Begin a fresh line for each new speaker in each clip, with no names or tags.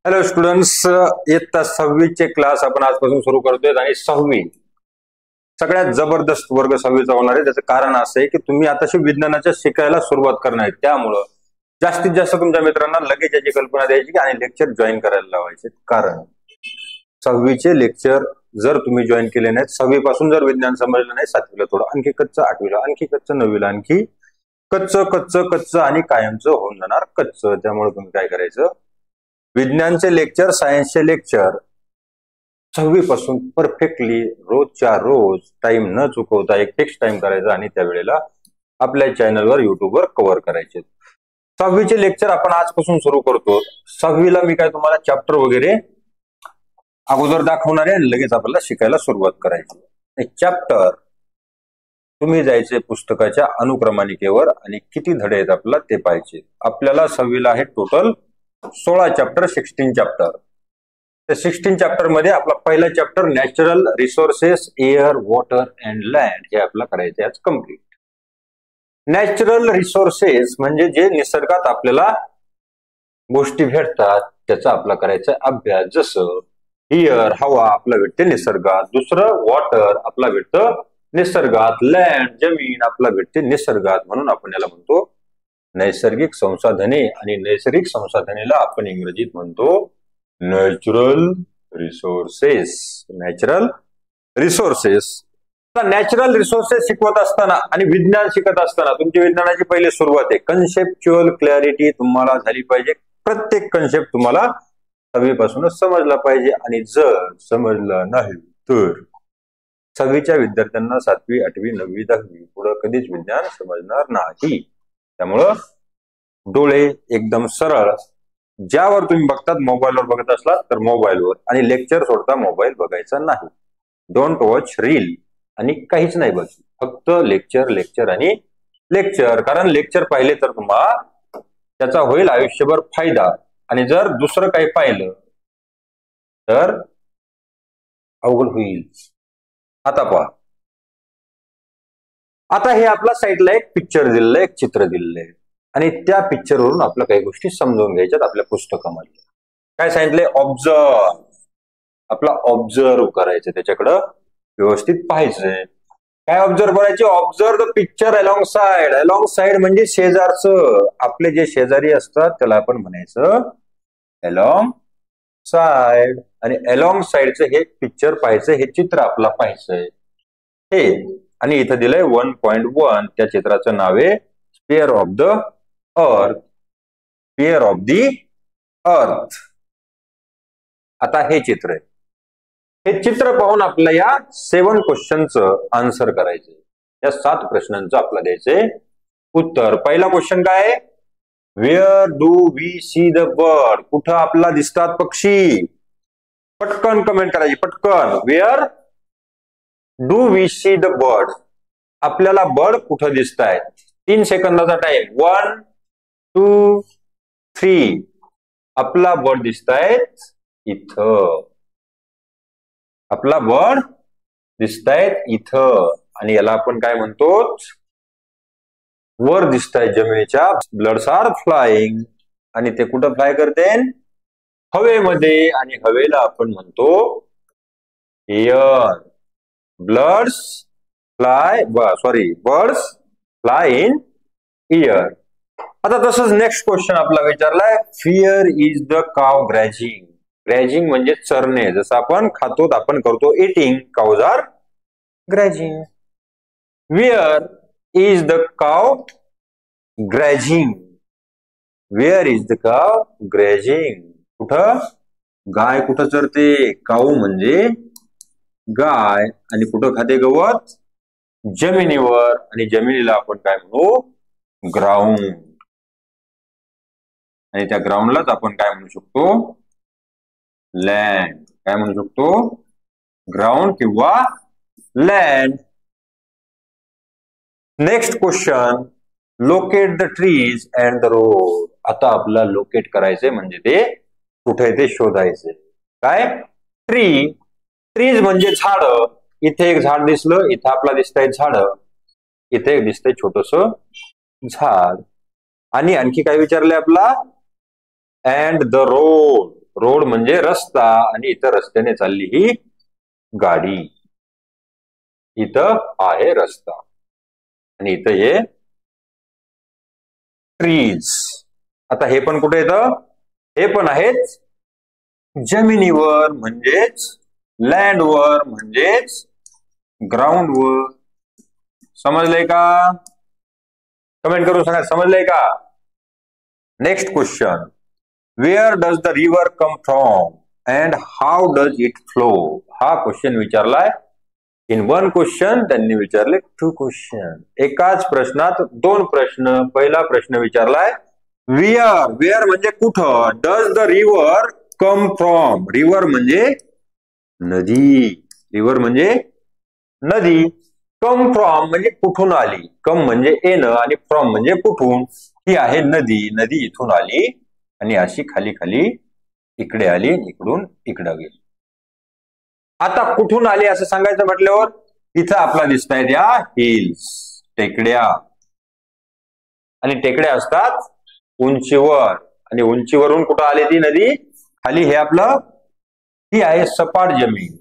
Hello students, इयत्ता 6वी चे class आपण आजपासून सुरू करतोय आणि 6वी सगळ्यात जबरदस्त वर्ग 6वीचा होणार आहे. त्याचं कारण असं आहे की तुम्ही आताशी विज्ञानाच्या शिकायला सुरुवात करणार आहे. त्यामुळं जास्तीत जास्त तुमच्या मित्रांना लगेच याची कल्पना द्यायची आणि लेक्चर जॉईन करायला लावायचे. कारण 6वी चे लेक्चर जर तुम्ही जॉईन केले नाहीत, 6वी पासून जर विज्ञान समजलं नाही, 7वीला थोडं आणखी कच्चं, 8वीला आणखी कच्चं, 9वीला आणखी कच्चं कच्चं कच्चं आणि कायमचं होऊन जाणार कच्चं. त्यामुळे तुम्ही काय करायचं, विज्ञानचे लेक्चर, सायन्सचे लेक्चर 6वी पासून परफेक्टली रोजच्या रोज टाइम न चुकवता एक फिक्स टाइम करायचा आणि त्यावेळेला आपल्या चॅनलवर युट्यूबवर कव्हर करायचे. 6वीचे लेक्चर आपण आजपासून सुरू करतो. 6वीला मी काय तुम्हाला चॅप्टर वगैरे अगोदर दाखवणार आहे आणि लगेच आपल्याला शिकायला सुरुवात करायची. चॅप्टर तुम्ही जायचे पुस्तकाच्या अनुक्रमानिकेवर आणि किती धडे आहेत आपल्याला ते पाहिजे. आपल्याला 6वीला आहे टोटल 16 चॅप्टर, 16 चॅप्टर. त्या 16 चॅप्टर मध्ये आपला पहिला chapter natural resources, air, water and land हे आपल्याला करायचे आज कम्प्लीट. नॅचरल रिसोर्सेस म्हणजे जे निसर्गात आपल्याला गोष्टी भेटतात त्याचा आपला करायचा अभ्यास. जसं एअर हवा आपला भेटते निसर्गात, दुसरं वॉटर आपला भेटतं निसर्गात, लँड जमीन आपला भेटते निसर्गात. म्हणून आपण याला म्हणतो नैसर्गिक संसाधने आणि नैसर्गिक संसाधनेला आपण इंग्रजीत म्हणतो natural resources. Natural resources. Natural resources शिकवत असताना आणि विज्ञान शिकत असताना तुमची विज्ञानाची पहिली सुरुवात आहे. कन्सेप्च्युअल क्लॅरिटी तुम्हाला झाली पाहिजे. प्रत्येक कन्सेप्ट तुम्हाला 6वी पासूनच समजला पाहिजे आणि जर समजलं नाही तर 6वीच्या विद्यार्थ्यांना 7वी, 8वी, 9वी, 10वी पुढे कधीच विज्ञान समजणार नाही. त्यामुळं डोळे एकदम सरळ, ज्यावर तुम्ही बघतात, मोबाईलवर बघत असलात तर मोबाईलवर, आणि लेक्चर सोडता मोबाईल बघायचा नाही. डोंट वॉच रील आणि काहीच नाही बघ, फक्त लेक्चर लेक्चर आणि लेक्चर. कारण लेक्चर पाहिले तर तुम्हाला त्याचा होईल आयुष्यभर फायदा आणि जर दुसरं काही पाहिलं तर अवघड होईल. आता पहा, आता हे आपल्या साईडला एक पिक्चर दिलेलं आहे, एक चित्र दिलेलं आहे आणि त्या पिक्चरवरून आपल्या काही गोष्टी समजून घ्यायच्यात. आपल्या पुस्तकामध्ये काय सांगितलंय, ऑब्झर्व. आपला ऑब्झर्व करायचं, त्याच्याकडं व्यवस्थित पाहायचंय. काय ऑब्झर्व करायचे, observe the picture along side. Along side म्हणजे शेजारचं. आपले जे शेजारी असतात त्याला आपण म्हणायचं अलॉंग साइड. आणि अलॉंग साइडचं हे पिक्चर पाहायचं, हे चित्र आपला पाहायचंय हे. आणि इथं दिलंय 1.1. त्या चित्राचं नाव आहे spare of the earth. Spare of the अर्थ. आता हे चित्र आहे. हे चित्र पाहून आपल्याला या 7 क्वेश्चनचं आन्सर करायचंय. या 7 प्रश्नांचं आपल्याला द्यायचंय उत्तर. पहिला क्वेश्चन काय आहे, where do we see the bird. कुठं आपल्याला दिसतात पक्षी. पटकन कमेंट करायची, पटकन. Where do we see the bird. आपल्याला बर्ड कुठं दिसत आहेत. 3 सेकंदाचा टाइम. 1, 2, 3. आपला बर्ड दिसत आहेत इथं. आपला बर्ड दिसत आहेत इथं. आणि याला आपण काय म्हणतो, वर दिसत आहेत जमिनीच्या. Birds are flying. आणि ते कुठं फ्लाय करते, हवेमध्ये. आणि हवेला आपण म्हणतो air. Bloods fly, birds fly in air. आता तसंच नेक्स्ट क्वेश्चन आपला विचारलाय, फिअर इज द काव ग्रॅजिंग. ग्रॅजिंग म्हणजे चरणे. जसं आपण खातो आपण करतो eating. Cows are grazing. Where is the cow grazing. Where is the cow ग्रॅजिंग. कुठं, गाय कुठं चरते. काऊ म्हणजे गाय. आणि कुठं खाते गवत, जमिनीवर. आणि जमिनीला आपण काय म्हणू, ग्राउंड. आणि त्या ग्राउंडलाच आपण काय म्हणू शकतो, लँड. काय म्हणू शकतो, ग्राउंड किंवा land. Next question, locate the trees and the road. आता आपल्याला लोकेट करायचंय म्हणजे ते कुठे ते शोधायचे. काय, ट्री. ट्रीज म्हणजे झाड. इथे एक झाड दिसलं, इथं आपला दिसतंय झाड, इथे एक दिसतंय छोटस झाड. आणि आणखी काय विचारलंय आपला, अँड द रोड. रोड म्हणजे रस्ता, आणि इथं रस्त्याने चालली ही गाडी. इथं आहे रस्ता आणि इथं हे ट्रीज. आता हे पण कुठे येतं? हे पण आहेत जमिनीवर, म्हणजेच लँडवर, म्हणजेच ग्राउंडवर. समजलंय का? कमेंट करून सांगा, समजलंय का? Next question, where does the river come from and how does it flow? हा क्वेश्चन विचारलाय इन वन क्वेश्चन. त्यांनी विचारले 2 क्वेश्चन. एकाच प्रश्नात 2 प्रश्न. पहिला प्रश्न विचारलाय वेअर. वेअर म्हणजे कुठं? Does the river come from. River म्हणजे नदी. रिव्हर म्हणजे नदी. कम फ्रॉम म्हणजे कुठून आली. कम म्हणजे येणं आणि फ्रॉम म्हणजे कुठून. ही आहे नदी. नदी इथून आली आणि अशी खाली खाली इकडे आली, इकडून इकडे गेली. आता कुठून आली असं सांगायचं म्हटल्यावर इथं आपला दिसताय त्या हिल्स, टेकड्या. आणि टेकड्या असतात उंचीवर, आणि उंचीवरून कुठं आली ती नदी? खाली. हे आपलं ही आहे सपाट जमीन.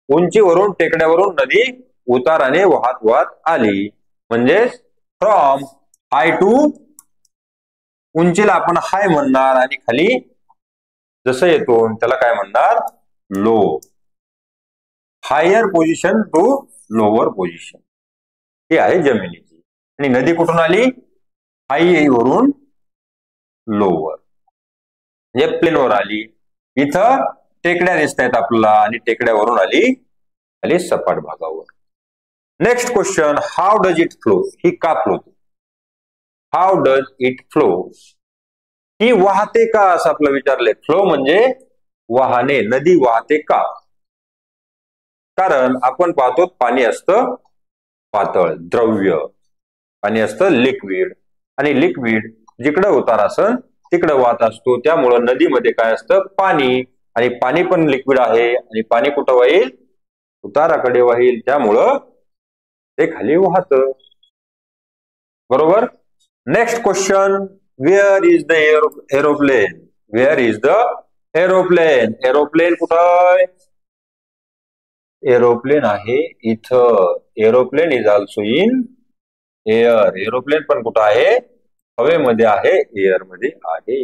उंचीवरून टेकड्यावरून नदी उताराने वाहत वाहत आली. म्हणजे फ्रॉम हाय टू, उंचीला आपण हाय म्हणणार आणि खाली जसं येतो त्याला काय म्हणणार? Low. Higher position to lower position. ही आहे जमिनीची. आणि नदी कुठून आली? हाय वरून लोअर, म्हणजे प्लेनवर आली. इथं टेकड्या दिसत आहेत आपल्याला आणि टेकड्यावरून आली खाली सपाट भागावर. Next question, how does it flow? ही का flow? How does it flow? ही वाहते का असं आपलं विचारलंय. फ्लो म्हणजे वाहने. नदी वाहते का? कारण आपण पाहतो पाणी असतं पातळ द्रव्य, पाणी असतं लिक्विड, आणि लिक्विड जिकडे उतार असेल तिकडे वाहत असतो. त्यामुळं नदीमध्ये काय असतं? पाणी. आणि पाणी पण लिक्विड आहे आणि पाणी कुठं वाहील? उताराकडे वाहील. त्यामुळं ते खाली वाहत. बरोबर. Next question, wear is the aeroplane? Wear is the aeroplane? Aeroplane कुठं? एरोप्लेन आहे इथं. Aeroplane is also in air. Aeroplane पण कुठं आहे? हवेमध्ये आहे, एअर मध्ये आहे.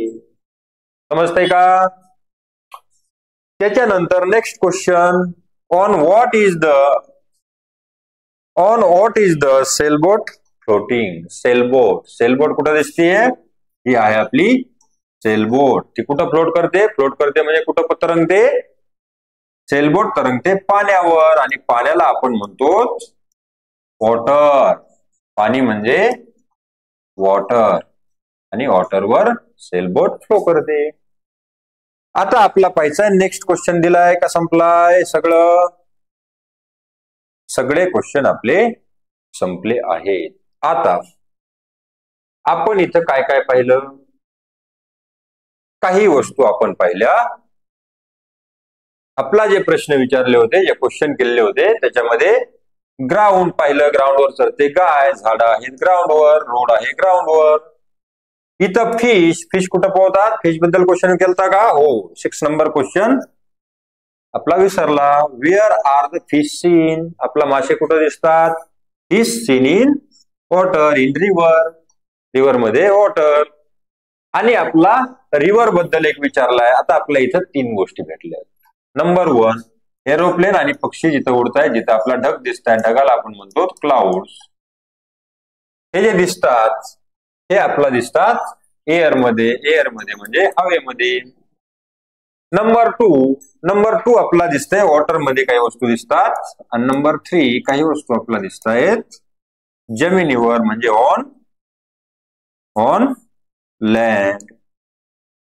समजतंय का? त्याच्यानंतर next question, on what is the sailboat floating? Sailboat. Sailboat कुठं दिसतीये? ही आहे आपली सेलबोट. ती कुठं फ्लोट करते? फ्लोट करते म्हणजे कुठं तरंगते? सेलबोट तरंगते पाण्यावर, आणि पाण्याला आपण म्हणतो वॉटर. पाणी म्हणजे वॉटर, आणि वॉटरवर सेलबोट फ्लो करते. आता आपला पाहायचा नेक्स्ट क्वेश्चन दिलाय का संपलाय सगळं? सगळे क्वेश्चन आपले संपले आहेत. आता आपण इथं काय काय पाहिलं? काही वस्तू आपण पाहिल्या. आपला जे प्रश्न विचारले होते, जे क्वेश्चन केलेले होते, त्याच्यामध्ये ग्राउंड पाहिलं. ग्राउंडवर चढते गाय, झाडं आहेत ग्राउंडवर, रोड आहे ग्राउंडवर. इथं फिश. फिश कुठं पोहतात? फिश बद्दल क्वेश्चन केलता का? हो. 6 नंबर क्वेश्चन आपला विसरला. Where are the fish seen? आपला मासे कुठं दिसतात? Fish seen in water. In river. River मध्ये वॉटर. आणि आपला रिव्हर बद्दल एक विचारलाय. आता आपल्या इथं 3 गोष्टी भेटल्या. नंबर 1, एरोप्लेन आणि पक्षी जिथं उडताय, जिथं आपला ढग दिसताय, ढगाला आपण म्हणतो क्लाउड्स. हे जे दिसतात हे आपला दिसतात एअर मध्ये. एअर मध्ये म्हणजे हवेमध्ये. नंबर 2 आपला दिसतंय वॉटर मध्ये काही वस्तू दिसतात. आणि नंबर 3 काही वस्तू आपला दिसत आहेत जमिनीवर, म्हणजे ऑन लँड.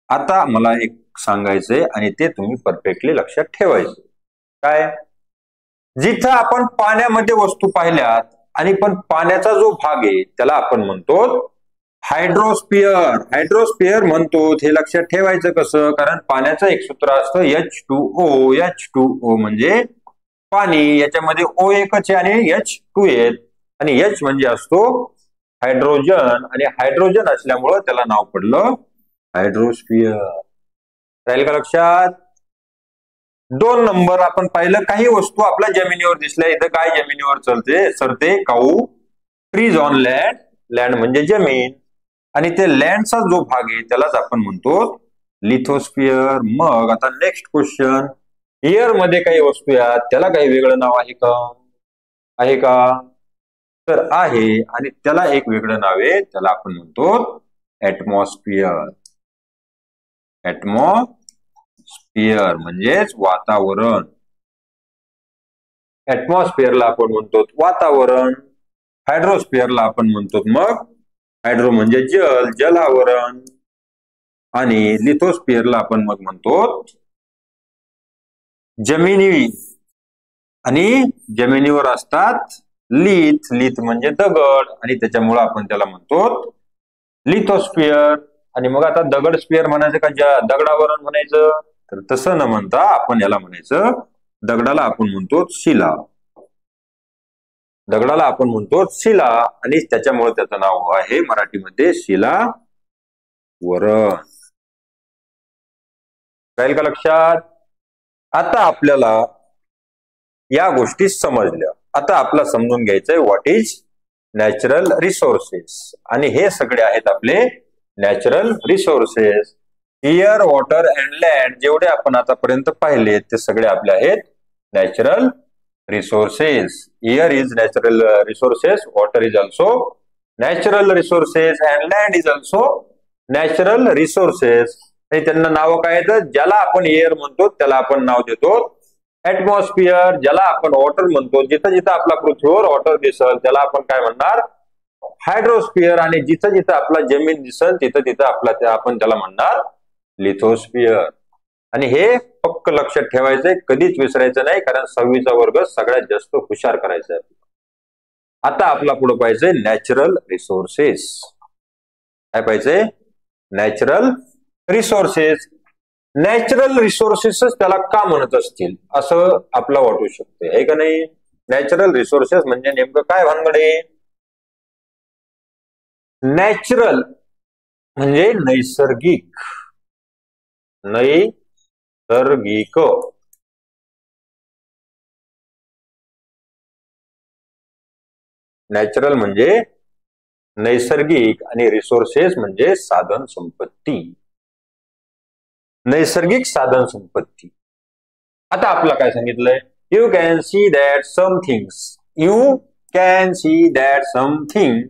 आता मला एक सांगायचंय आणि ते तुम्ही परफेक्टली लक्षात ठेवायचं. काय? जिथं आपण पाण्यामध्ये वस्तू पाहिल्यात आणि पण पाण्याचा जो भाग आहे त्याला आपण म्हणतो हायड्रोस्फिअर. हायड्रोस्फिअर म्हणतो. हे लक्षात ठेवायचं कसं? कारण पाण्याचं एक सूत्र असतं H2O. H2O म्हणजे पाणी. याच्यामध्ये O एकच आहे आणि H2 आहेत, आणि H म्हणजे असतो हायड्रोजन, आणि हायड्रोजन असल्यामुळं त्याला नाव पडलं हायड्रोस्फिअर. राहील का लक्षात? 2 नंबर आपण पाहिलं, काही वस्तू आपल्या जमिनीवर दिसल्या. इथं काय जमिनीवर सरते? Cow. Trees on land. Land म्हणजे जमीन, आणि ते लँडचा जो भाग आहे त्यालाच आपण म्हणतो लिथोस्फिअर. मग आता नेक्स्ट क्वेश्चन, एअर मध्ये काही वस्तू आहेत, त्याला काही वेगळं नाव आहे का? आहे का? तर आहे, आणि त्याला एक वेगळं नाव आहे, त्याला आपण म्हणतो ऍटमॉस्फिअर. ऍटमॉस्फिअर म्हणजेच वातावरण. ऍटमॉस्फिअरला आपण म्हणतो वातावरण. हायड्रोस्फिअरला आपण म्हणतो मग हायड्रो म्हणजे जल, जलावरण. आणि लिथोस्फिअरला आपण मग म्हणतो जमिनी, आणि जमिनीवर असतात लिथ. लिथ म्हणजे दगड, आणि त्याच्यामुळे आपण त्याला म्हणतो लिथोस्फिअर. आणि मग आता दगड स्फिअर म्हणायचं का दगडावरण म्हणायचं? तर तसं न म्हणता आपण याला म्हणायचं, दगडाला आपण म्हणतो शिला. दगडाला आपण म्हणतो शिला, आणि त्याच्यामुळे त्याचं नाव आहे मराठीमध्ये शिला वरण. राहील का लक्षात? आता आपल्याला या गोष्टी समजल्या. आता आपला समजून घ्यायचंय व्हॉट इज नॅचरल रिसोर्सेस. आणि हे सगळे आहेत आपले natural resources. Air, water and land जेवढे आपण आतापर्यंत पाहिले ते सगळे आपले आहेत natural resources. Air is natural resources, water is also natural resources, and land is also natural resources. त्यांना नाव काय आहेत? ज्याला आपण एअर म्हणतो त्याला आपण नाव देतो ऍटमॉस्फिअर. ज्याला आपण वॉटर म्हणतो, जिथं जिथं आपला पृथ्वीवर वॉटर दिसल त्याला आपण काय म्हणणार? हायड्रोस्फिअर. आणि जिथं जिथं आपला जमीन दिसल तिथं तिथं आपण त्याला म्हणणार लिथोस्फिअर. आणि हे पक्क लक्षात ठेवायचंय, कधीच विसरायचं नाही, कारण 6वीचा वर्ग सगळ्यात जास्त हुशार करायचा आहे. आता आपला पुढे पाहिजे नॅचरल रिसोर्सेस. काय पाहिजे? Natural resources. नॅचरल रिसोर्सेस त्याला का म्हणत असतील असं आपला वाटू शकते, आहे का नाही? नॅचरल रिसोर्सेस म्हणजे नेमकं काय भानगडे? नॅचरल म्हणजे नैसर्गिक. नैसर्गिक. नॅचरल म्हणजे नैसर्गिक, आणि रिसोर्सेस म्हणजे साधन संपत्ती. नैसर्गिक साधन संपत्ती. आता आपलं काय सांगितलंय? You can see that some things. You can see that some thing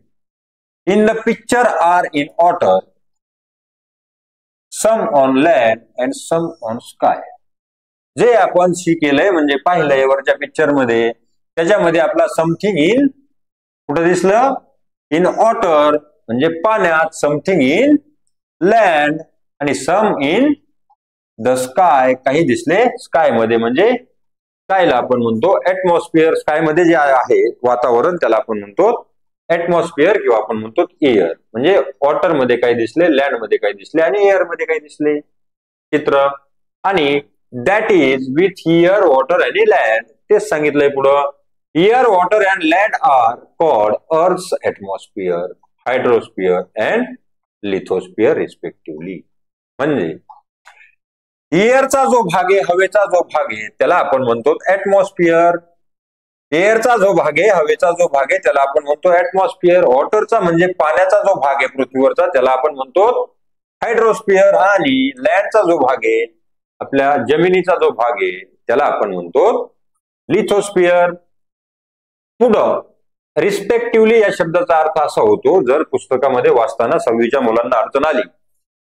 in the picture are in water, some on land and some on sky. जे आपण सी केलंय म्हणजे पाहिलंय वरच्या पिक्चर मध्ये, त्याच्यामध्ये आपला समथिंग इन कुठं दिसलं? इन वॉटर म्हणजे पाण्यात, समथिंग इन लँड, आणि सम इन द स्काय काही दिसले स्काय मध्ये. म्हणजे स्कायला आपण म्हणतो ऍटमॉस्फिअर. स्काय मध्ये जे आहे वातावरण त्याला आपण म्हणतो ऍटमॉस्फिअर, किंवा आपण म्हणतो एअर. म्हणजे वॉटर मध्ये काही दिसले, लँड मध्ये काही दिसले, आणि एअर मध्ये काही दिसले चित्र. आणि that is with air, water आणि लँड. तेच सांगितलंय पुढं. Air, water and land are called earth's atmosphere, hydrosphere and lithosphere respectively. म्हणजे एअरचा जो भाग आहे, हवेचा जो भाग आहे, त्याला आपण म्हणतो ऍटमॉस्फिअर. एअरचा जो भाग आहे, हवेचा जो भाग आहे, त्याला आपण म्हणतो ऍटमॉस्फिअर. वॉटरचा म्हणजे पाण्याचा जो भाग आहे पृथ्वीवरचा, त्याला आपण म्हणतो हायड्रोस्फिअर. आणि लँडचा जो भाग आहे, आपल्या जमिनीचा जो भाग आहे, त्याला आपण म्हणतो लिथोस्फिअर. पुढं रिस्पेक्टिव्हली या शब्दाचा अर्थ असा होतो, जर पुस्तकामध्ये वाचताना 6वीच्या मुलांना अडचण आली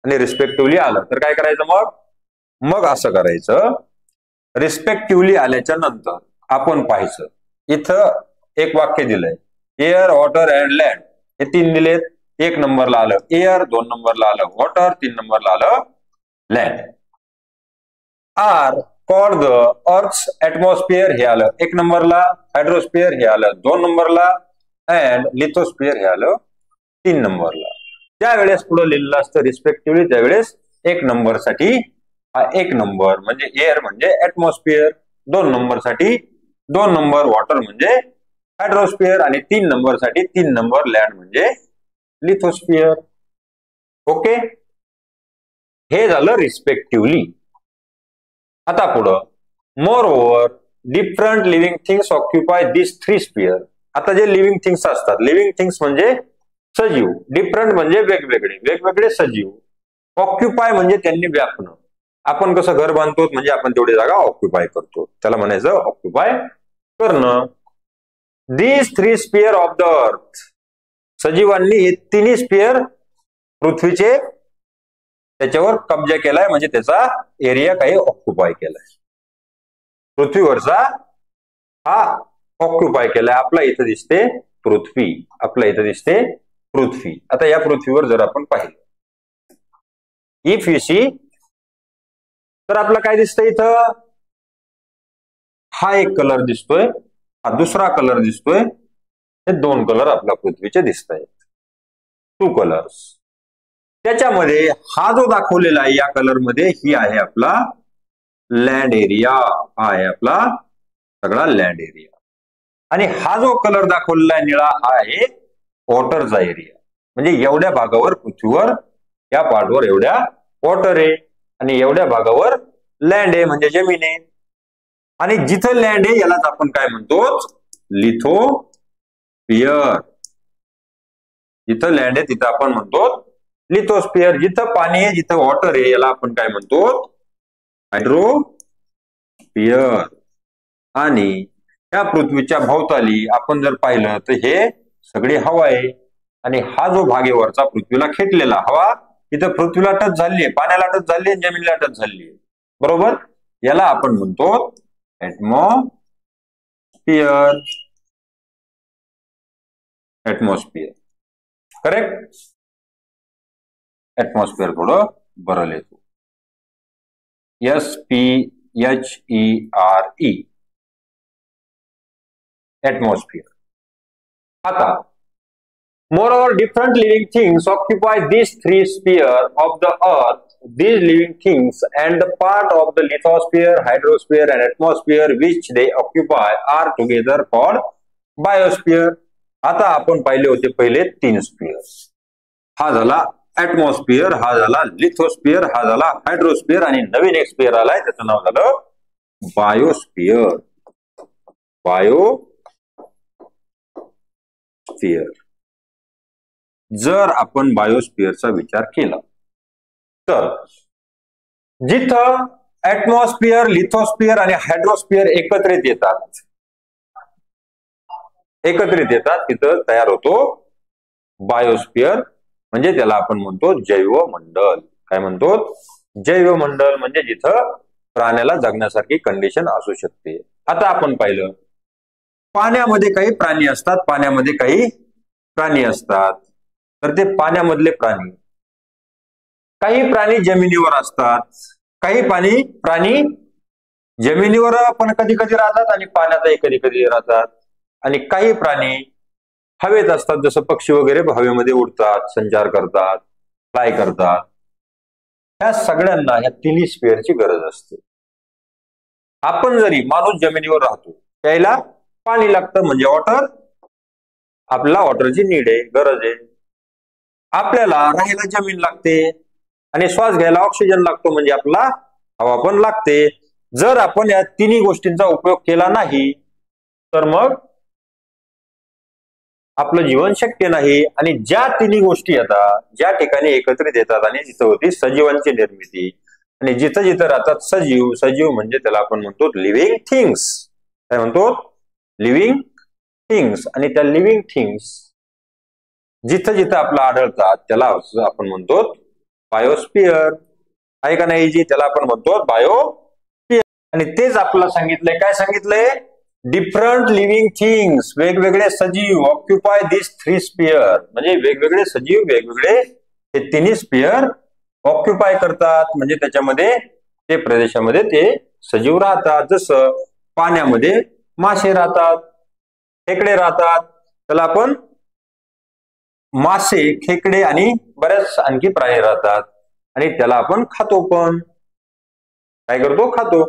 आणि रिस्पेक्टिव्हली आलं तर काय करायचं? मग असं करायचं, रिस्पेक्टिव्हली आल्याच्या नंतर आपण पाहायचं, इथं एक वाक्य दिलंय, एअर, वॉटर अँड लँड. हे 3 दिलेत. 1 नंबरला आलं एअर, 2 नंबरला आलं वॉटर, 3 नंबरला आलं land. Are called the earth's atmosphere हे आलं 1 नंबरला, हायड्रोस्फिअर हे आलं 2 नंबरला, अँड लिथोस्फिअर हे आलं 3 नंबरला. ज्या वेळेस पुढे लिहिलेलं असतं रिस्पेक्टिव्हली, त्यावेळेस 1 नंबर साठी 1 नंबर म्हणजे एअर म्हणजे ऍटमॉस्फिअर, 2 नंबर साठी 2 नंबर वॉटर म्हणजे हायड्रोस्फिअर, आणि 3 नंबर साठी 3 नंबर लँड म्हणजे लिथोस्फिअर. ओके. हे झालं रिस्पेक्टिव्हली. आता पुढं, moreover different living things occupy this 3 sphere. आता जे लिव्हिंग थिंग्स असतात, लिव्हिंग थिंग्स म्हणजे सजीव, डिफरंट म्हणजे वेगवेगळे, वेगवेगळे सजीव, ऑक्युपाय म्हणजे त्यांनी व्यापणं. आपण कसं घर बांधतो म्हणजे आपण तेवढी जागा ऑक्युपाय करतो, त्याला म्हणायचं ऑक्युपाय करणं. दिस 3 स्पियर ऑफ द अर्थ, सजीवांनी हे 3 स्पियर पृथ्वीचे त्याच्यावर कब्जा केलाय, म्हणजे त्याचा एरिया काही ऑक्युपाय केलाय. पृथ्वीवरचा हा ऑक्युपाय केलाय. आपला इथं दिसते पृथ्वी, आपल्या इथं दिसते पृथ्वी. आता या पृथ्वीवर जर आपण पाहिलं, इफ यू सी, तर आपलं काय दिसतंय इथं, हा एक कलर दिसतोय, हा दुसरा कलर दिसतोय, हे 2 कलर आपल्या पृथ्वीचे दिसत आहेत, 2 कलर्स. त्याच्यामध्ये हा जो दाखवलेला आहे या कलर मध्ये, ही आहे आपला लँड एरिया, हा आहे आपला सगळा लँड एरिया. आणि हा जो कलर दाखवलेला आहे निळा, हा आहे वॉटरचा एरिया. म्हणजे एवढ्या भागावर पृथ्वीवर, या पार्टवर एवढ्या वॉटर आहे, आणि एवढ्या भागावर लँड आहे म्हणजे जमीन आहे. आणि जिथं लँड आहे यालाच आपण काय म्हणतो, लिथोस्फियर. जिथं लँड आहे तिथं आपण म्हणतो लिथोस्फियर. जिथं पाणी आहे, जिथं वॉटर आहे, याला आपण काय म्हणतो, हायड्रोस्फियर. आणि या पृथ्वीच्या भोवताली आपण जर पाहिलं तर हे सगळी हवा आहे, आणि हा जो भाग आहे वरचा पृथ्वीला खेटलेला, हवा इथं पृथ्वीला टच झाली आहे, पाण्याला टच झाली आहे, जमिनीला टच झाली आहे, बरोबर. याला आपण म्हणतो ऍटमॉस्फियर. ऍटमॉस्फियर, करेक्ट. ऍटमॉस्फियर थोडं बरं लिहितो, SPHERE, ऍटमॉस्फियर. आता moreover different living things occupy these 3 spheres of the earth. These living things and the part of the lithosphere, hydrosphere and atmosphere which they occupy are together called biosphere. आता आपण पाहिले होते पहिले 3 sphere. हा झाला ऍटमॉस्फियर, हा झाला लिथोस्फियर, हा झाला हायड्रोस्फियर, आणि नवीन एक स्पियर आलाय, त्याचं नाव झालं बायोस्फियर. बायोस्फियर. जर आपण बायोस्फियरचा विचार केला तर जिथं ऍटमॉस्फियर, लिथोस्फियर आणि हायड्रोस्फियर एकत्रित येतात तिथं तयार होतो बायोस्फियर. म्हणजे त्याला आपण म्हणतो जैवमंडल. काय म्हणतो, जैवमंडल. म्हणजे जिथं प्राण्याला जगण्यासारखी कंडिशन असू शकते. आता आपण पाहिलं, पाण्यामध्ये काही प्राणी असतात, पाण्यामध्ये काही प्राणी असतात. तर ते पाण्यामधले प्राणी, काही प्राणी जमिनीवर असतात, काही प्राणी जमिनीवर पण कधी कधी राहतात आणि पाण्यातही कधी कधी राहतात, आणि काही प्राणी हवेत असतात, जसं पक्षी वगैरे हवेमध्ये उडतात, संचार करतात, फ्लाय करतात. ह्या सगळ्यांना ह्या 3 स्पियरची गरज असते. आपण जरी, माणूस जमिनीवर राहतो, प्यायला पाणी लागतं म्हणजे वॉटर, आपल्याला वॉटरची नीड आहे, गरज आहे. आपल्याला राहायला जमीन लागते, आणि श्वास घ्यायला ऑक्सिजन लागतो म्हणजे आपला हवा पण लागते. जर आपण या 3 गोष्टींचा उपयोग केला नाही तर मग आपलं जीवन शक्य नाही. आणि ज्या 3 गोष्टी येतात, ज्या ठिकाणी एकत्रित येतात, आणि जिथं होती सजीवांची निर्मिती, आणि जिथं जिथं राहतात सजीव, सजीव म्हणजे त्याला आपण म्हणतो लिव्हिंग थिंग्स. काय म्हणतो, लिव्हिंग थिंग्स. आणि त्या लिव्हिंग थिंग्स जिथं जिथं आपलं आढळतात त्याला आपण म्हणतो बायोस्फियर. आहे का नाही जी, त्याला आपण म्हणतो बायोस्फियर. आणि तेच आपल्याला सांगितलंय, काय सांगितलंय, डिफरंट लिव्हिंग थिंग्स, वेगवेगळे सजीव, ऑक्युपाय दिस 3 स्पियर. म्हणजे वेगवेगळे सजीव, वेगवेगळे हे 3 स्पियर ऑक्युपाय करतात. म्हणजे त्याच्यामध्ये, ते प्रदेशामध्ये ते सजीव राहतात. जसं पाण्यामध्ये मासे राहतात, खेकडे राहतात, त्याला आपण मासे, खेकडे आणि बऱ्याच आणखी प्राणी राहतात, आणि त्याला आपण खातो पण. काय करतो, खातो.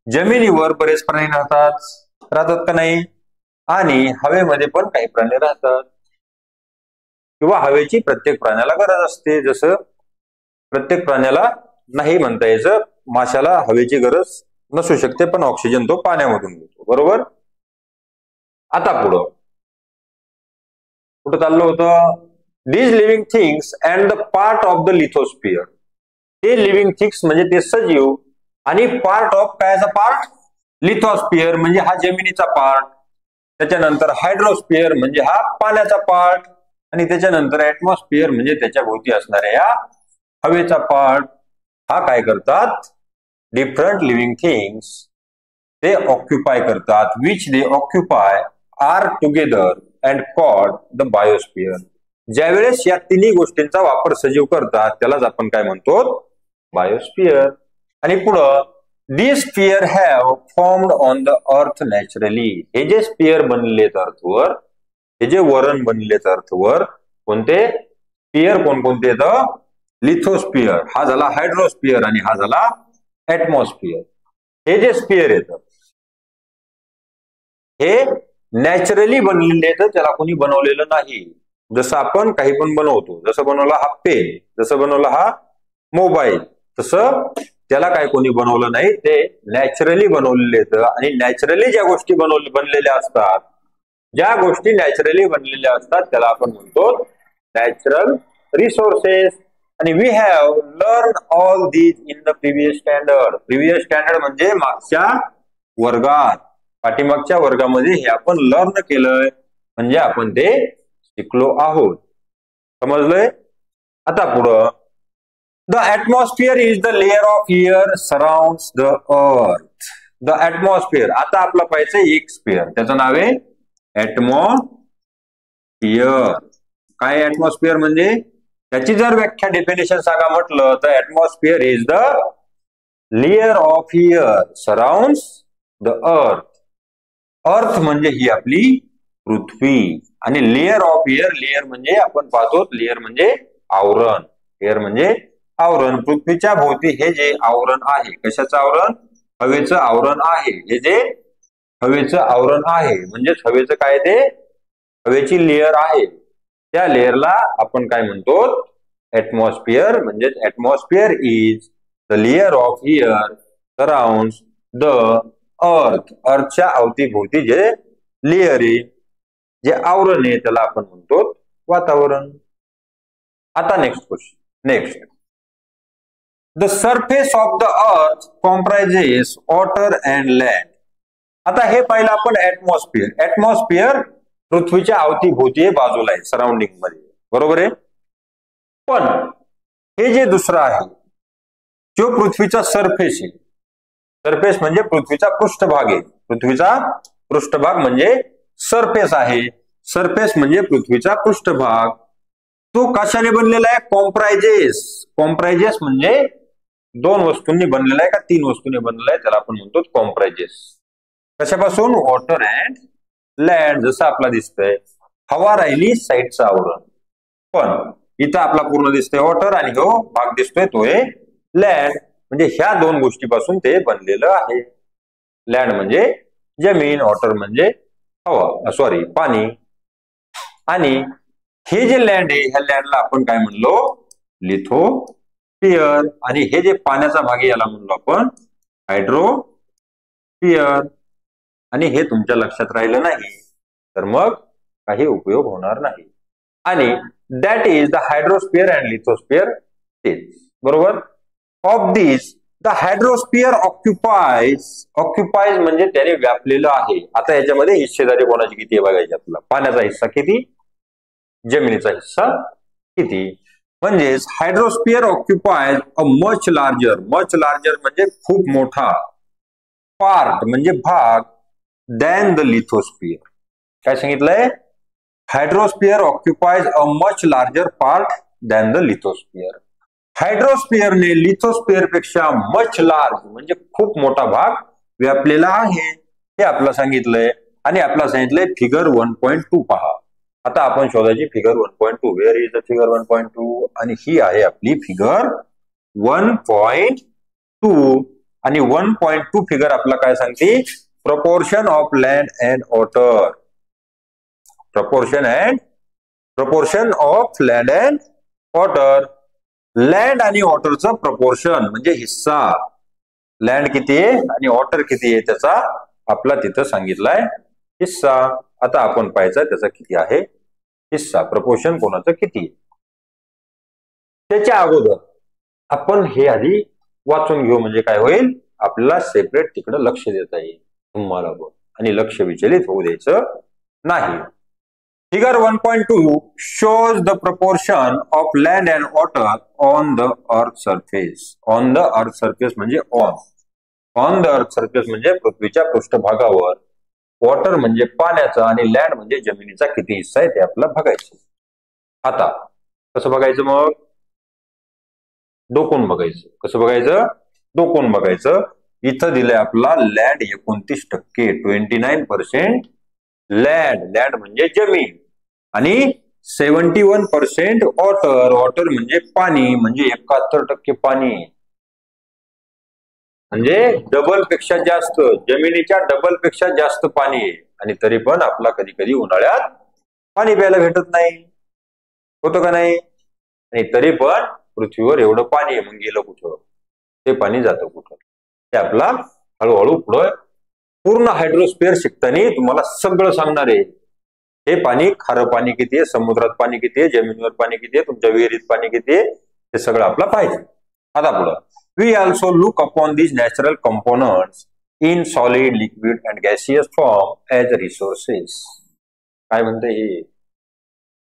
जमिनीवर बरेच प्राणी राहतात का नाही, आणि हवेमध्ये पण काही प्राणी राहतात, किंवा हवेची प्रत्येक प्राण्याला गरज असते. जसं प्रत्येक प्राण्याला नाही म्हणता यायचं, माशाला हवेची गरज नसू शकते, पण ऑक्सिजन तो पाण्यामधून घेतो, बरोबर. आता पुढं कुठं चाललं होतं, these living things and the part of the lithosphere. ते लिव्हिंग थिंग्स म्हणजे ते सजीव, आणि पार्ट ऑफ कायचा पार्ट, लिथोस्फिअर म्हणजे हा जमिनीचा पार्ट, त्याच्यानंतर हायड्रोस्फिअर म्हणजे हा पाण्याचा पार्ट, आणि त्याच्यानंतर ऍटमॉस्फिअर म्हणजे त्याच्या भोवती असणाऱ्या या हवेचा पार्ट. हा काय करतात, डिफरंट लिव्हिंग थिंग्स ते ऑक्युपाय करतात, which they occupy are together and called the biosphere. ज्यावेळेस या तिन्ही गोष्टींचा वापर सजीव करतात त्यालाच आपण काय म्हणतो, बायोस्फिअर. आणि पुढं, these sphere have formed on the earth naturally. हे जे स्पियर बनलेत अर्थवर, हे जे वरण बनलेत अर्थवर, कोणते स्पियर, कोणकोणते येतं, लिथोस्फिअर, हा झाला हायड्रोस्फिअर, आणि हा झाला ऍटमॉस्फिअर. हे जे स्पियर येतं हे नॅचरली बनलेले येतं, त्याला कोणी बनवलेलं नाही. जसं आपण काही पण बनवतो, जसं बनवला हा पेन, जसं बनवला हा मोबाईल, तसं त्याला काय कोणी बनवलं नाही, ते नॅचरली बनवलेले येतं. आणि नॅचरली ज्या गोष्टी बनलेल्या असतात, ज्या गोष्टी नॅचरली बनलेल्या असतात त्याला आपण म्हणतो नॅचरल रिसोर्सेस. आणि we have learn all these in the previous standard. Previous standard म्हणजे मागच्या वर्गात, पाठीमागच्या वर्गामध्ये हे आपण लर्न केलंय, म्हणजे आपण ते शिकलो आहोत. समजलंय. आता पुढं, the atmosphere is the layer of air surrounds the earth. The atmosphere, आता आपला पाहिजे एक स्पियर, त्याचं नाव आहे ऍटमॉस्फियर. काय ऍटमॉस्फियर म्हणजे, त्याची जर व्याख्या डेफिनेशन सांगा म्हटलं तर atmosphere is the layer of air surrounds the earth. Earth म्हणजे ही आपली पृथ्वी, आणि लेयर ऑफ एअर, लेयर म्हणजे आपण पाहतो, लेयर म्हणजे आवरण, लेयर म्हणजे आवरण. पृथ्वीच्या भोवती हे जे आवरण आहे, कशाचं आवरण, हवेचं आवरण आहे. हे जे हवेचं आवरण आहे म्हणजेच हवेचं काय, ते हवेची लेयर आहे, त्या लेयरला आपण काय म्हणतो, ऍटमॉस्फियर. म्हणजे atmosphere is the layer of air surrounds the earth. अर्थच्या अवतीभोवती जे लेयर आहे, जे आवरण आहे, त्याला आपण म्हणतो वातावरण. आता next question, next, the surface of the earth comprises water and land. आता हे पाहिलं आपण ऍटमॉस्फियर. ऍटमॉस्फियर पृथ्वीच्या अवतीभोवती बाजूला आहे, सराउंडिंग मध्ये, बरोबर आहे. पण हे जे दुसरं आहे, जो पृथ्वीचा सरफेस आहे, सरफेस म्हणजे पृथ्वीचा पृष्ठभाग आहे, पृथ्वीचा पृष्ठभाग म्हणजे सरफेस आहे. सरफेस म्हणजे पृथ्वीचा पृष्ठभाग. तो कशाने बनलेला आहे, कॉम्प्रायजेस. कॉम्प्रायजेस म्हणजे दोन वस्तूंनी बनलेला आहे का तीन वस्तूंनी बनलेला आहे, त्याला आपण म्हणतो कॉम्प्रायजेस. कशापासून, वॉटर अँड लँड. जसं आपला दिसतंय, हवा राहिली साईडचं आवरण, पण इथं आपला पूर्ण दिसतंय वॉटर, आणि हो भाग दिसतोय तो आहे लँड. म्हणजे ह्या दोन गोष्टीपासून ते बनलेलं आहे. लँड म्हणजे जमीन, वॉटर म्हणजे हवा, सॉरी पाणी. आणि हे जे लँड आहे, ह्या लँडला आपण काय म्हणलो, लिथोस्फिअर. आणि हे जे पाण्याचा भाग आहे, याला म्हणलो आपण हायड्रोस्फिअर. आणि हे तुमच्या लक्षात राहिलं नाही तर मग काही उपयोग होणार नाही. आणि दॅट इज द हायड्रोस्फिअर अँड लिथोस्फिअर तेच, बरोबर. ऑफ दिस द हायड्रोस्फिअर ऑक्युपाईज म्हणजे त्याने व्यापलेलं आहे. आता याच्यामध्ये हिस्सेदारी कोणाची किती आहे बघायची आपल्याला. पाण्याचा हिस्सा किती, जमिनीचा हिस्सा किती. म्हणजेच hydrosphere occupies a much larger, much larger म्हणजे खूप मोठा, पार्ट म्हणजे भाग, दॅन द लिथोस्फिअर. काय सांगितलंय, hydrosphere occupies a much larger part than the lithosphere. हायड्रोस्फिअरने लिथोस्फिअर पेक्षा मच लार्ज म्हणजे खूप मोठा भाग व्यापलेला आहे, हे आपलं सांगितलंय. आणि आपलं सांगितलंय फिगर 1.2 पहा. आता आपण शोधायची figure 1.2. Wear is the figure 1.2, आणि ही आहे आपली फिगर 1.2. आणि 1.2 फिगर आपला काय सांगते, proportion of land and water. Proportion of land and water. Land आणि वॉटरचं प्रपोर्शन म्हणजे हिस्सा, लँड किती आहे आणि वॉटर किती आहे त्याचा आपला तिथं सांगितलाय हिस्सा. आता आपण पाहायचं त्याचा किती आहे हिस्सा, प्रपोर्शन कोणाचं किती आहे. त्याच्या अगोदर आपण हे आधी वाचून घेऊ म्हणजे काय होईल, आपल्याला सेपरेट तिकडे लक्ष देता येईल तुम्हाला आणि लक्ष विचलित होऊ द्यायचं नाही. Figure 1.2 shows the proportion of land and water on the earth surface. On the earth surface म्हणजे on the earth surface म्हणजे पृथ्वीच्या पृष्ठभागावर, वॉटर म्हणजे पाण्याचा आणि लँड म्हणजे जमिनीचा किती हिस्सा आहे ते आपल्याला बघायचं. आता कसं बघायचं, मग डोकून बघायचं. कसं बघायचं, डोकून बघायचं. इथं दिलंय आपला लँड 29%, 29% लँड म्हणजे जमीन, आणि 71% वॉटर म्हणजे पाणी, म्हणजे 71% पाणी, म्हणजे डबल पेक्षा जास्त, जमिनीच्या डबल पेक्षा जास्त पाणी आहे. आणि तरी पण आपला कधी कधी उन्हाळ्यात पाणी प्यायला भेटत नाही, होतं का नाही. आणि तरी पण पृथ्वीवर एवढं पाणी आहे, मग गेलं कुठं, ते पाणी जातं कुठं, ते आपला हळूहळू पुढं पूर्ण हायड्रोस्फिअर शिकताना तुम्हाला सगळं सांगणार आहे. हे पाणी, खारं पाणी किती आहे, समुद्रात पाणी किती आहे, जमिनीवर पाणी किती आहे, तुमच्या विहिरीत पाणी किती आहे, हे सगळं आपलं पाहिजे. आता पुढं, we also look upon these natural components in solid, liquid and gaseous form as resources. काय म्हणते हे,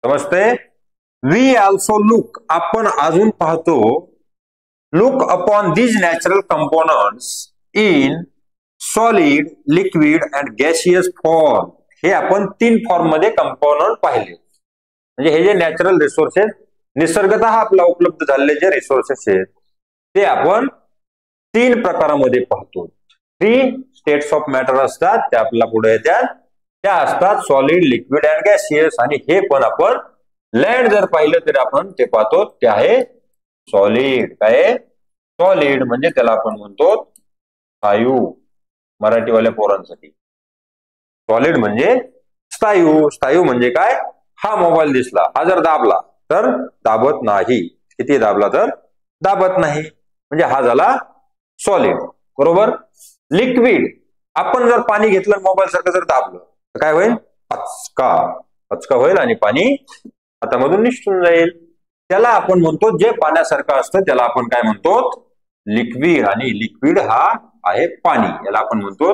समजते. वी ऑल्सो लुक, आपण अजून पाहतो, look upon these natural components in solid, liquid and gaseous form. हे आपण 3 फॉर्म मध्ये कंपोनंट पाहिले. म्हणजे हे जे नॅचरल रिसोर्सेस, निसर्गतः आपला उपलब्ध झालेले जे रिसोर्सेस आहेत ते आपण 3 प्रकारामध्ये पाहतो. 3 स्टेट्स ऑफ मॅटर असतात, त्या आपल्याला पुढे येतात. त्या असतात सॉलिड, लिक्विड अँड गॅसियस. आणि हे पण आपण लँड जर पाहिलं तर आपण ते पाहतो, ते आहे सॉलिड. काय सॉलिड म्हणजे त्याला आपण म्हणतो स्थायू, मराठीवाल्या पोरांसाठी. सॉलिड म्हणजे स्थायू. स्थायू म्हणजे काय, हा मोबाईल दिसला, हा जर दाबला तर दाबत नाही, किती दाबला तर दाबत नाही, म्हणजे हा झाला सॉलिड, बरोबर. लिक्विड, आपण जर पाणी घेतलं मोबाईल सारखं जर दाबलं तर काय होईल, पचका होईल आणि पाणी हातामधून निघून जाईल. त्याला आपण म्हणतो, जे पाण्यासारखं असतं त्याला आपण काय म्हणतो, लिक्विड. आणि लिक्विड हा आहे पाणी, याला आपण म्हणतो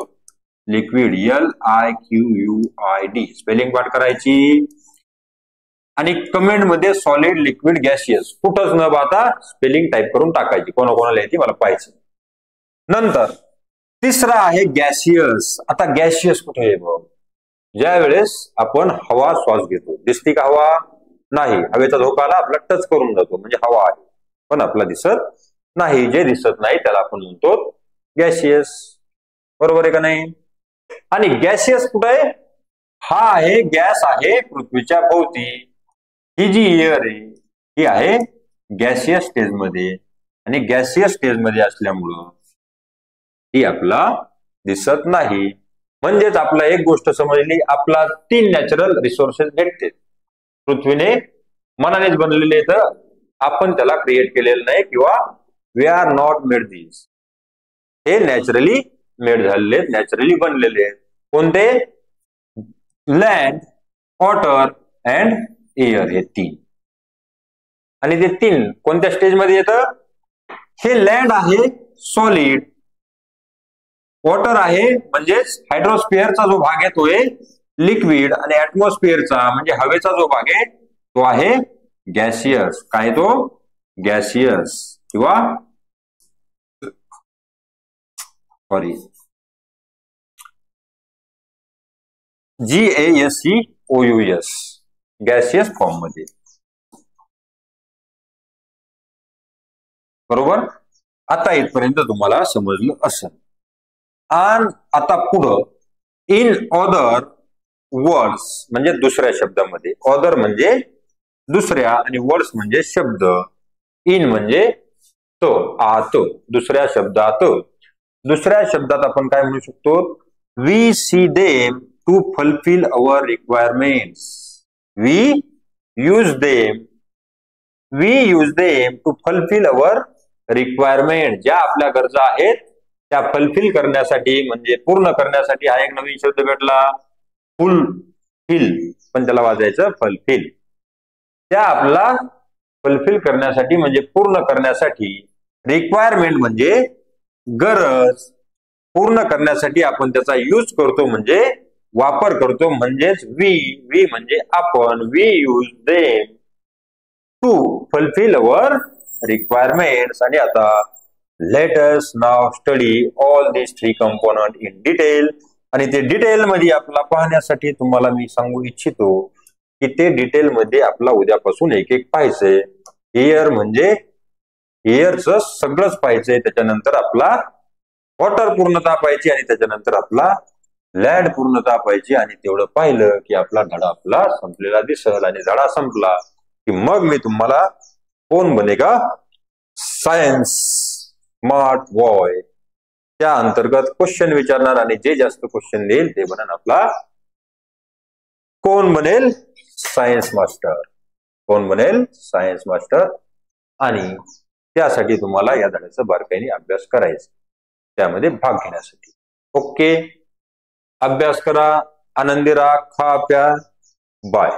लिक्विड. LIQUID स्पेलिंग पाठ करायची. आणि कमेंट मध्ये सॉलिड, लिक्विड, गॅसियस कुठंच न पाहता स्पेलिंग टाईप करून टाकायची, कोणाकोणाला येते मला पाहायचं. नंतर तिसरा आहे गॅसियस. आता गॅसियस कुठे आहे बघ, ज्या वेळेस आपण हवा श्वास घेतो, दिसती का हवा, नाही, हवेचा धोका आला आपला टच करून जातो म्हणजे हवा आहे, पण आपला दिसत नाही. जे दिसत नाही त्याला आपण म्हणतो गॅसियस, बरोबर आहे का नाही. आणि गॅसियस कुठे आहे, हा आहे गॅस आहे पृथ्वीच्या भोवती. ही जी एअर आहे ही आहे गॅसियस स्टेज मध्ये, आणि गॅसियस स्टेज मध्ये असल्यामुळं ती आपला दिसत नाही. म्हणजेच आपला एक गोष्ट समजली, आपला 3 नॅचरल रिसोर्सेस भेटते. पृथ्वीने मनानेच बनलेले, तर आपण त्याला क्रिएट केलेलं नाही, किंवा वी आर नॉट मेड दिस, हे नॅचरली मेड झालेले, नॅचरली बनलेले आहेत. कोणते, लँड, वॉटर अँड एअर, हे 3. आणि ते 3 कोणत्या स्टेज मध्ये येतं, हे लँड आहे सॉलिड, वॉटर आहे म्हणजेच हायड्रोस्फिअरचा जो भाग आहे तो आहे लिक्विड, आणि ऍटमॉस्फिअरचा म्हणजे हवेचा जो भाग आहे तो आहे गॅसियस. काय तो गॅसियस, किंवा सॉरी GASEOUS, गॅसियस फॉर्म मध्ये, बरोबर. आता इथपर्यंत तुम्हाला समजलं असेल. आणि आता पुढं, इन अदर वर्ड्स म्हणजे दुसऱ्या शब्दामध्ये, अदर म्हणजे दुसऱ्या आणि वर्ड्स म्हणजे शब्द. इन म्हणजे तो, आत, दुसऱ्या शब्दात. दुसऱ्या शब्दात आपण काय म्हणू शकतो, we see them to fulfil our requirements. We use them we use them to fulfil our requirement. ज्या आपल्या गरजा आहेत त्या फुलफिल करण्यासाठी म्हणजे पूर्ण करण्यासाठी हा एक नवीन शब्द भेटला, फुलफिल, पण त्याला वाचायचं फुलफिल. त्या आपला फुलफिल करण्यासाठी म्हणजे पूर्ण करण्यासाठी, रिक्वायरमेंट म्हणजे गरज, पूर्ण करण्यासाठी आपण त्याचा यूज करतो म्हणजे वापर करतो, म्हणजेच वी म्हणजे आपण, we use them to fulfil our requirements. आणि आता let us now study all this three component in detail. आणि ते डिटेल मध्ये आपला पाहण्यासाठी तुम्हाला मी सांगू इच्छितो की ते डिटेल मध्ये आपला उद्यापासून एक एक पाहायचंय. एअर म्हणजे एअरचं सगळंच पाहायचंय, त्याच्यानंतर आपला वॉटर पूर्णता पाहिजे आणि त्याच्यानंतर आपला लँड पूर्णता पाहिजे. आणि तेवढं पाहिलं की आपला धडा आपला संपलेला दिसल. आणि धडा संपला की मग मी तुम्हाला कोण बनेगा सायन्स स्मार्ट बॉय त्या अंतर्गत क्वेश्चन विचारणार आणि जे जास्त क्वेश्चन देईल ते बनेल आपला कोण बनेल सायन्स मास्टर. कोण बनेल सायन्स मास्टर. आणि त्यासाठी तुम्हाला या धड्याचा बारकाईने अभ्यास करायचा, त्यामध्ये भाग घेण्यासाठी. ओके, अभ्यास करा, आनंदी राहा, खा प्या, बाय.